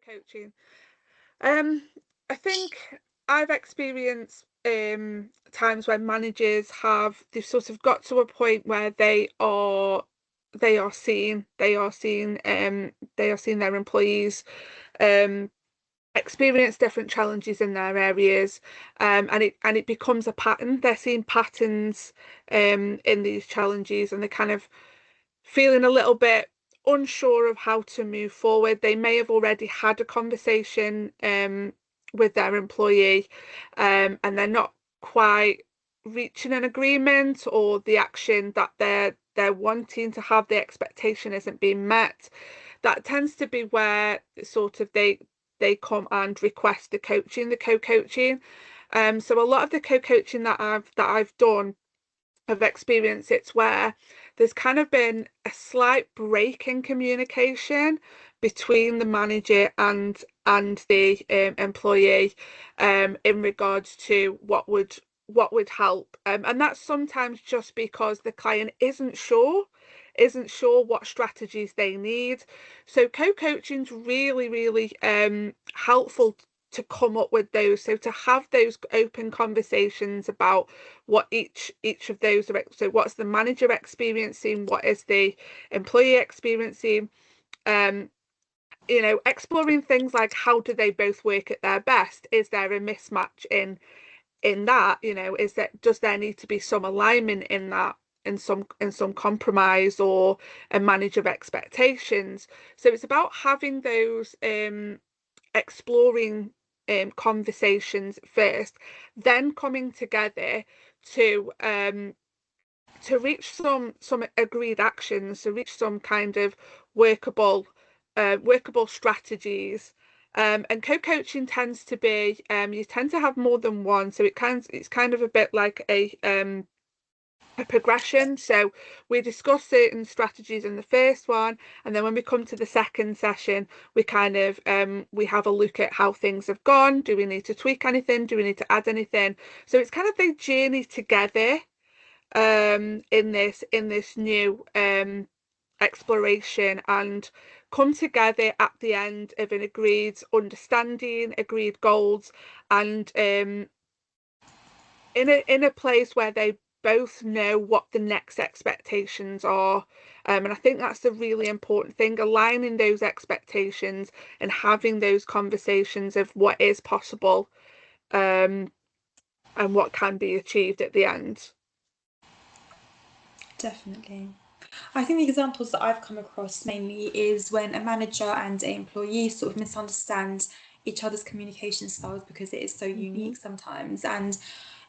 Co-coaching. I think I've experienced times when managers they've sort of got to a point where they are seeing their employees um experience different challenges in their areas, and it becomes a pattern. They're seeing patterns in these challenges, and they're kind of feeling a little bit unsure of how to move forward. They may have already had a conversation with their employee, and they're not quite reaching an agreement, or the action that they're wanting to have, the expectation isn't being met. That tends to be where sort of they come and request the co-coaching. So a lot of the co-coaching that I've done, I've experienced it's where there's kind of been a slight break in communication between the manager and the employee, in regards to what would help, and that's sometimes just because the client isn't sure what strategies they need. So co-coaching's really helpful to come up with those, so to have those open conversations about what each of those are. So what's the manager experiencing, what is the employee experiencing, um exploring things like, how do they both work at their best? Is there a mismatch in that? Does there need to be some alignment in that, in some compromise, or a manage of expectations? So it's about having those exploring conversations first, then coming together to um to reach some agreed actions, to reach some kind of workable strategies. And co-coaching tends to be, you tend to have more than one, so it's kind of a bit like a progression. So we discuss certain strategies in the first one, and then when we come to the second session, we kind of we have a look at how things have gone. Do we need to tweak anything? Do we need to add anything? So it's kind of a journey together, in this new exploration, and come together at the end of an agreed understanding, agreed goals, and in a place where they both know what the next expectations are. And I think that's the really important thing, aligning those expectations and having those conversations of what is possible, um, and what can be achieved at the end. Definitely. I think the examples that I've come across mainly is when a manager and an employee sort of misunderstand each other's communication styles because it is so Hmm. unique sometimes. And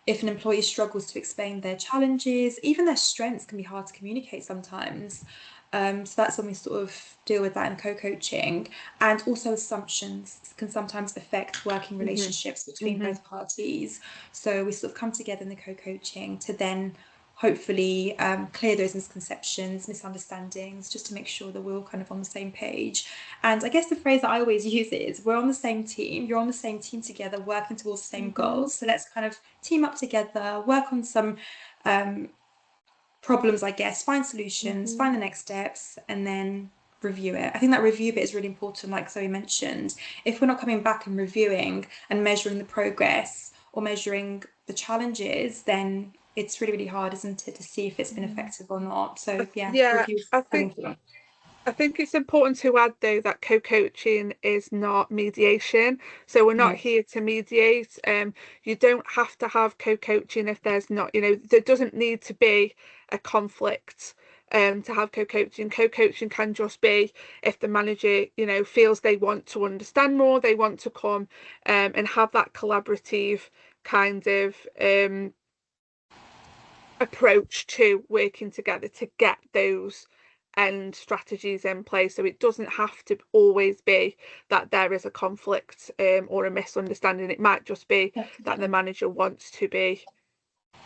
if an employee struggles to explain their challenges, even their strengths can be hard to communicate sometimes. So that's when we sort of deal with that in co-coaching. And also assumptions can sometimes affect working Hmm. relationships between Hmm. both parties. So we sort of come together in the co-coaching to then hopefully clear those misconceptions, misunderstandings, just to make sure that we're all kind of on the same page. And I guess the phrase that I always use is, we're on the same team, you're on the same team together, working towards the same Hmm. goals. So let's kind of team up together, work on some um, problems, I guess, find solutions, Hmm. find the next steps, and then review it. I think that review bit is really important, like Zoe mentioned. If we're not coming back and reviewing and measuring the progress or measuring the challenges, then it's really, really hard, isn't it, to see if it's been effective or not. So yeah, Yeah, review is I really think important. I think it's important to add, though, that co-coaching is not mediation. So we're not No. here to mediate. You don't have to have co-coaching if there's not, there doesn't need to be a conflict to have co-coaching. Co-coaching can just be if the manager, feels they want to understand more, they want to come and have that collaborative kind of approach to working together to get those end strategies in place. So it doesn't have to always be that there is a conflict, or a misunderstanding. It might just be that the manager wants to be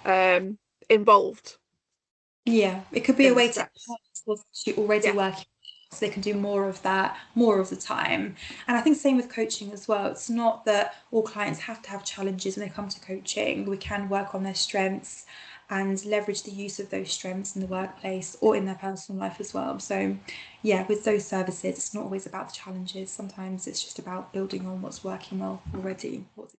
um, involved Yeah, it could be a in the way to steps. enhance what's actually already Yeah. working so they can do more of that more of the time. And I think same with coaching as well. It's not that all clients have to have challenges when they come to coaching. We can work on their strengths and leverage the use of those strengths in the workplace or in their personal life as well. So, yeah, with those services, it's not always about the challenges. Sometimes it's just about building on what's working well already.